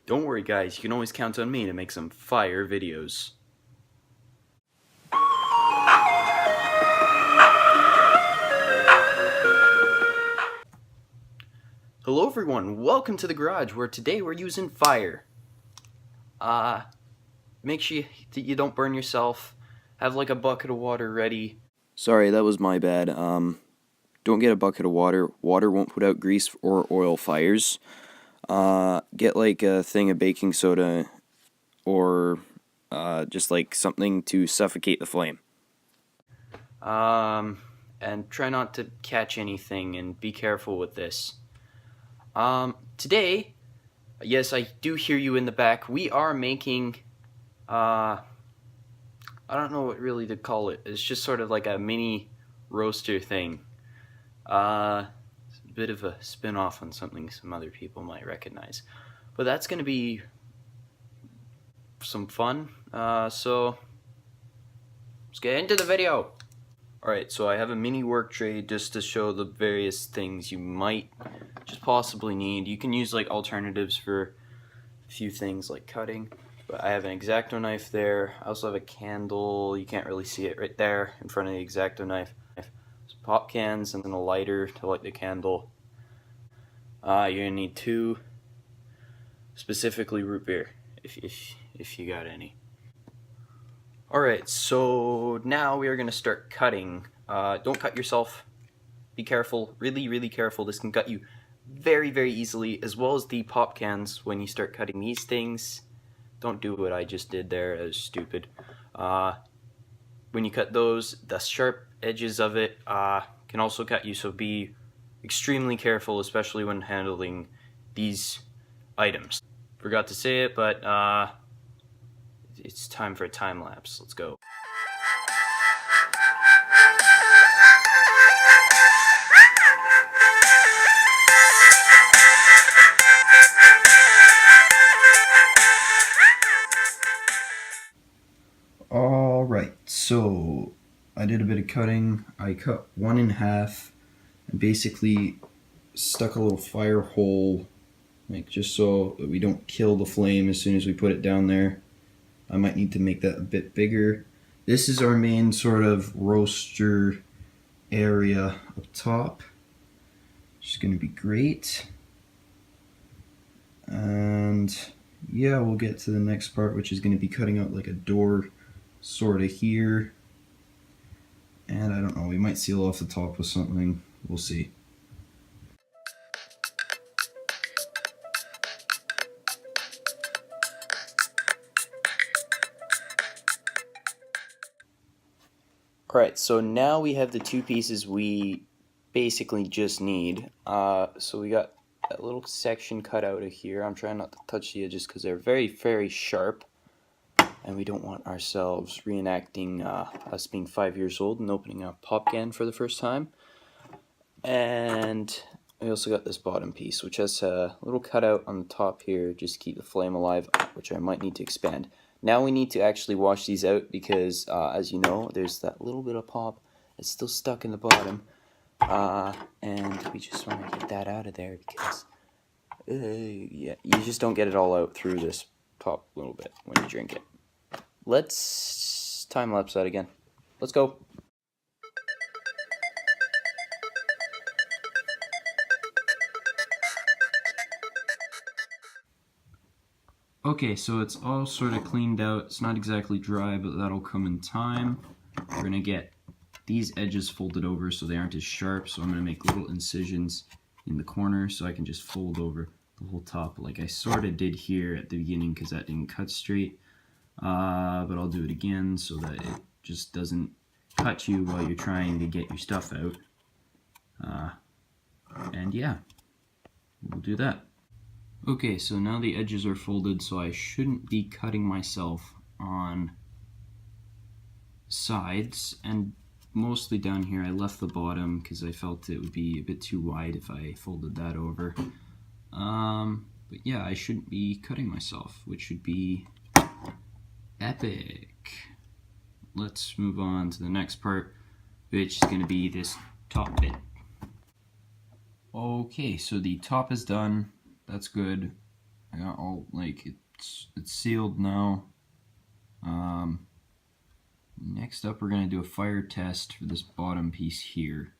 Don't worry guys, you can always count on me to make some fire videos. Hello everyone, welcome to the garage where today we're using fire. Make sure you don't burn yourself. Have like a bucket of water ready. Sorry, that was my bad. Don't get a bucket of water. Water won't put out grease or oil fires. Get like a thing of baking soda or just like something to suffocate the flame. And try not to catch anything and be careful with this. Today, yes, I do hear you in the back. We are making, I don't know what really to call it. It's just sort of like a mini roaster thing. It's a bit of a spin-off on something some other people might recognize. But that's going to be some fun. So let's get into the video. Alright, so I have a mini work tray just to show the various things you might just possibly need. You can use like alternatives for a few things like cutting. But I have an X-Acto knife there. I also have a candle. You can't really see it right there in front of the X-Acto knife. Some pop cans and then a lighter to light the candle. You're gonna need 2, specifically root beer, if you got any. Alright, so now we are gonna start cutting. Don't cut yourself. Be careful, really careful. This can cut you very easily, as well as the pop cans when you start cutting these things. Don't do what I just did there, that was stupid. When you cut those, the sharp edges of it can also cut you, so be extremely careful, especially when handling these items. Forgot to say it, but it's time for a time lapse. Let's go. Alright, so I did a bit of cutting. I cut 1 in half and basically stuck a little fire hole, like just so that we don't kill the flame as soon as we put it down there. I might need to make that a bit bigger. This is our main sort of roaster area up top, which is going to be great. And yeah, we'll get to the next part, which is going to be cutting out like a door sort of here. And I don't know, we might seal off the top with something. We'll see. Alright, so now we have the 2 pieces we basically just need. So we got a little section cut out of here. I'm trying not to touch the edges because they're very sharp. And we don't want ourselves reenacting us being 5 years old and opening a pop can for the first time. And we also got this bottom piece, which has a little cutout on the top here, just to keep the flame alive, which I might need to expand. Now we need to actually wash these out because, as you know, there's that little bit of pop that's still stuck in the bottom. And we just want to get that out of there because, yeah, you just don't get it all out through this top little bit when you drink it. Let's time-lapse that again. Let's go. Okay, so it's all sort of cleaned out. It's not exactly dry, but that'll come in time. We're going to get these edges folded over so they aren't as sharp, so I'm going to make little incisions in the corner so I can just fold over the whole top like I sort of did here at the beginning because that didn't cut straight. But I'll do it again so that it just doesn't cut you while you're trying to get your stuff out. And yeah, we'll do that. Okay, so now the edges are folded, so I shouldn't be cutting myself on sides, and mostly down here. I left the bottom because I felt it would be a bit too wide if I folded that over. But yeah, I shouldn't be cutting myself, which should be epic. Let's move on to the next part, which is going to be this top bit. Okay, so the top is done. That's good. I got all, like, it's sealed now. Next up we're going to do a fire test for this bottom piece here.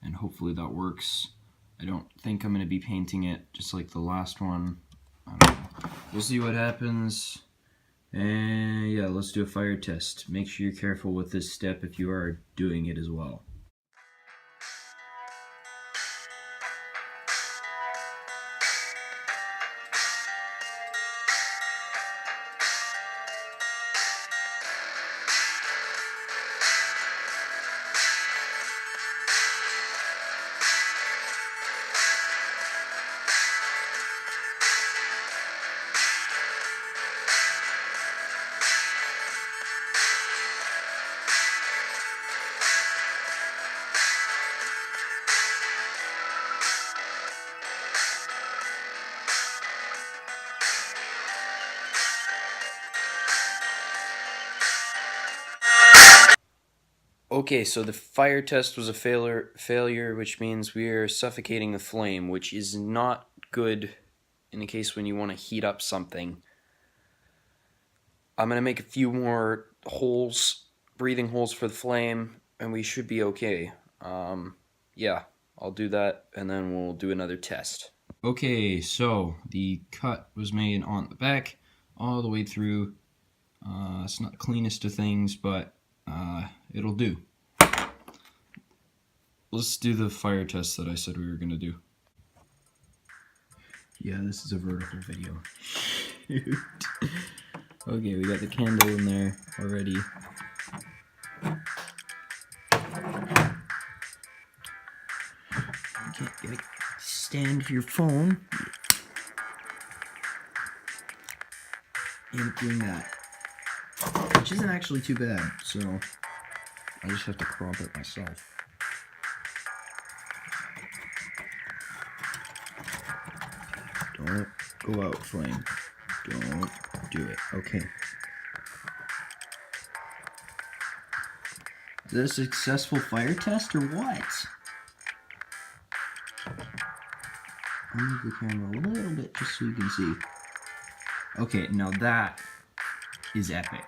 And hopefully that works. I don't think I'm going to be painting it just like the last one. I don't know. We'll see what happens. And yeah, let's do a fire test. Make sure you're careful with this step if you are doing it as well. Okay, so the fire test was a failure, which means we are suffocating the flame, which is not good in the case when you want to heat up something. I'm going to make a few more holes, breathing holes for the flame, and we should be okay. Yeah, I'll do that, and then we'll do another test. Okay, so the cut was made on the back all the way through. It's not the cleanest of things, but it'll do. Let's do the fire test that I said we were going to do. Yeah, this is a vertical video. Shoot. Okay, we got the candle in there already. Okay, give it stand for your phone. And doing that. Which isn't actually too bad, so I just have to crop it myself. Don't go out, flame. Don't do it. Okay. Is this a successful fire test or what? I'll move the camera a little bit just so you can see. Okay, now that is epic.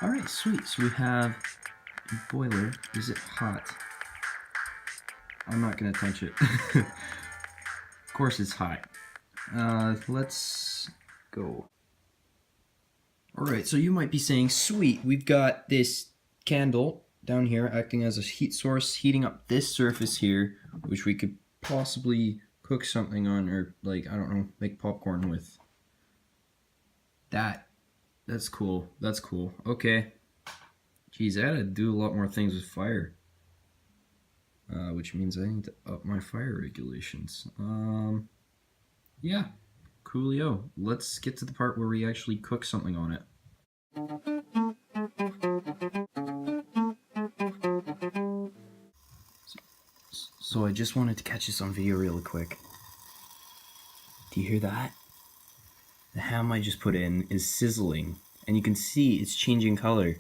Alright, sweet. So we have a boiler. Is it hot? I'm not gonna touch it. Of course it's hot. Let's go. Alright, so you might be saying, sweet, we've got this candle down here acting as a heat source, heating up this surface here, which we could possibly cook something on, or like, I don't know, make popcorn with. That's cool. That's cool. Okay. Geez, I gotta do a lot more things with fire. Which means I need to up my fire regulations. Yeah. Coolio. Let's get to the part where we actually cook something on it. So I just wanted to catch this on video really quick. Do you hear that? The ham I just put in is sizzling, and you can see it's changing color.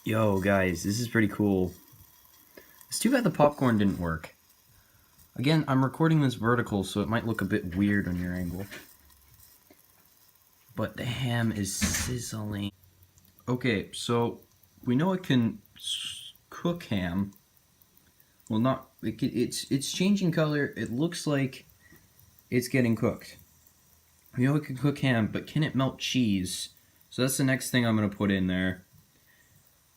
Yo, guys, this is pretty cool. It's too bad the popcorn didn't work. Again, I'm recording this vertical, so it might look a bit weird on your angle. But the ham is sizzling. Okay, so we know it can cook ham. Well, not it's changing color. It looks like it's getting cooked. We know it can cook ham, but can it melt cheese? So that's the next thing I'm gonna put in there.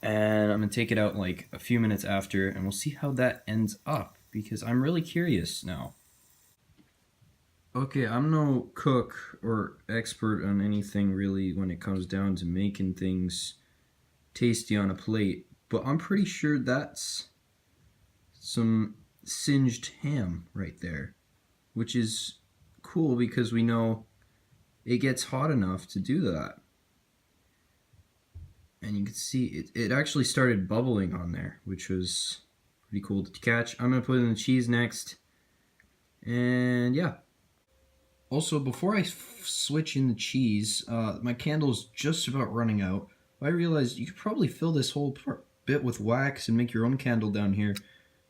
And I'm gonna take it out like a few minutes after, and we'll see how that ends up, because I'm really curious now. Okay, I'm no cook or expert on anything really when it comes down to making things tasty on a plate, but I'm pretty sure that's some singed ham right there, which is cool because we know it gets hot enough to do that. And you can see it actually started bubbling on there, which was pretty cool to catch. I'm going to put in the cheese next. And yeah. Also, before I switch in the cheese, my candle's just about running out. I realized you could probably fill this whole bit with wax and make your own candle down here,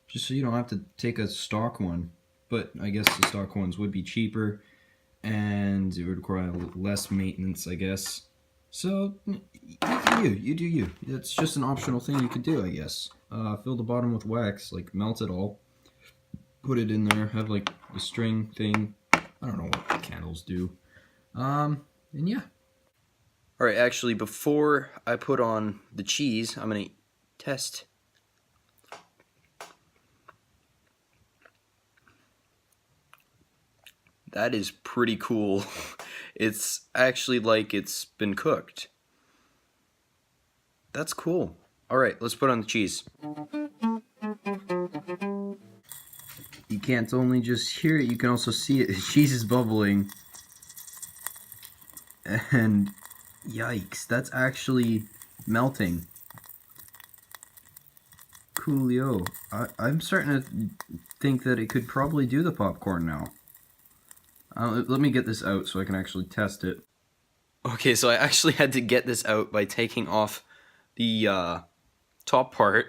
just so you don't have to take a stock one. but I guess the stock ones would be cheaper, and it would require less maintenance, I guess. So, you do you. It's just an optional thing you could do, I guess. Fill the bottom with wax, like melt it all, put it in there, have like the string thing. I don't know what candles do. And yeah. Alright, actually, before I put on the cheese, I'm going to test. That is pretty cool. It's actually like it's been cooked. That's cool. Alright, let's put on the cheese. You can't only just hear it, you can also see it. The cheese is bubbling. And yikes, that's actually melting. Coolio. I'm starting to think that it could probably do the popcorn now. Let me get this out so I can actually test it. Okay, so I actually had to get this out by taking off the top part.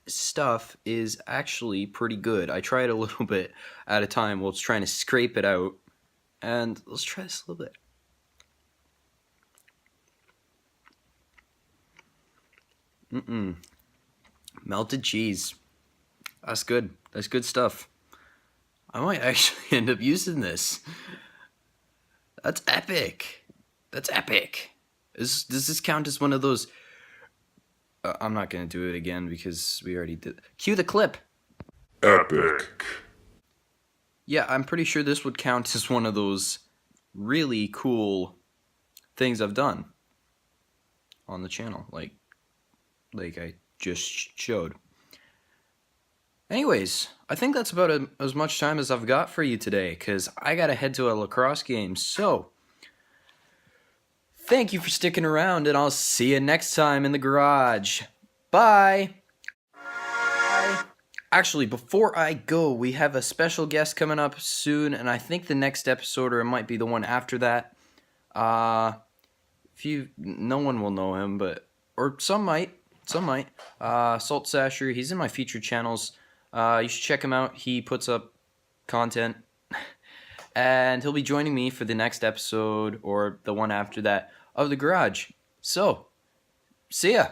This stuff is actually pretty good. I tried a little bit at a time while trying to scrape it out. And let's try this a little bit. Melted cheese. That's good. That's good stuff. I might actually end up using this. That's epic. That's epic. Does this count as one of those... I'm not going to do it again because we already did. Cue the clip. Epic. Yeah, I'm pretty sure this would count as one of those really cool things I've done on the channel. Like I just showed. Anyways, I think that's about as much time as I've got for you today, because I gotta head to a lacrosse game. So, thank you for sticking around, and I'll see you next time in the garage. Bye! Actually, before I go, we have a special guest coming up soon, and I think the next episode, or it might be the one after that. No one will know him, or some might. Salt Sasher, he's in my featured channels. You should check him out. He puts up content. And he'll be joining me for the next episode, or the one after that, of The Garage. So, see ya!